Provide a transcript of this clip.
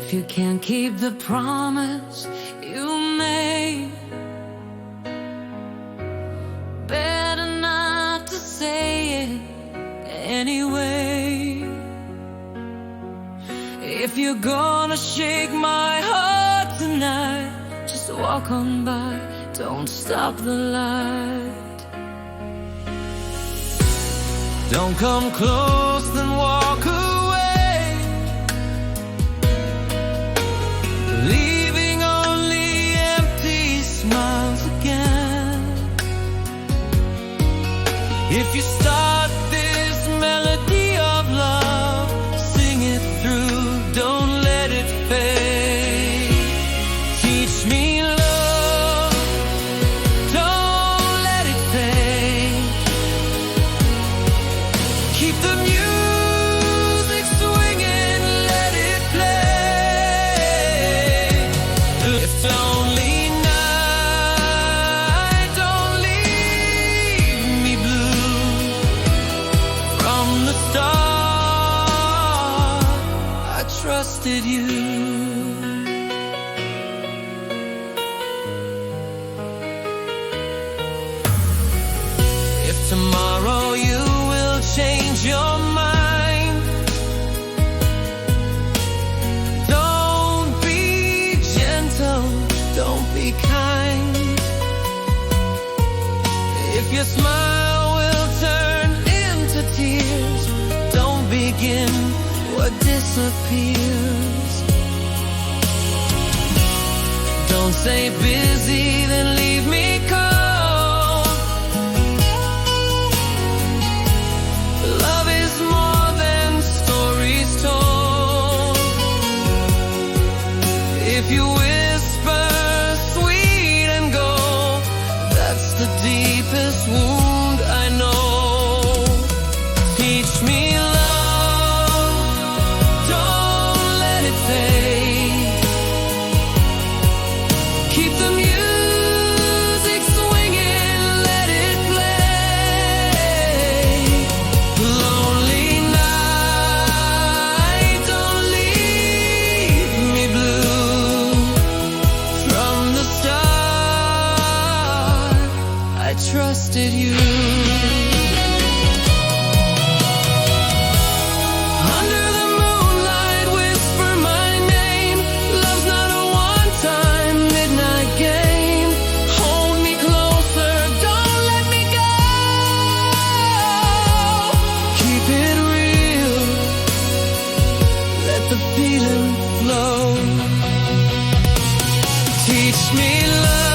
If you can't keep the promise you made, better not to say it anyway. If you're gonna shake my heart tonight, just walk on by, don't stop the light. Don't come close, then walk away, leaving only empty smiles again. If you start this melody of love, sing it through, don't let it fade. Teach me love, don't let it fade. Keep the music swinging, let it play. If lonely night, don't leave me blue. From the start, I trusted you. If tomorrow you will change your mind, don't be gentle, don't be kind. If your smile will turn into tears, don't begin what disappears. Don't say busy, then leave me cold. Love is more than stories told. If you whisper sweet and go, that's the deepest wound I know. Teach me love, don't let it fade. Keep the music swinging, let it play. Lonely night, don't leave me blue. From the start, I trusted you. Under the moonlight, whisper my name. Love's not a one-time midnight game. Hold me closer, don't let me go. Keep it real, let the feeling flow. Teach me love.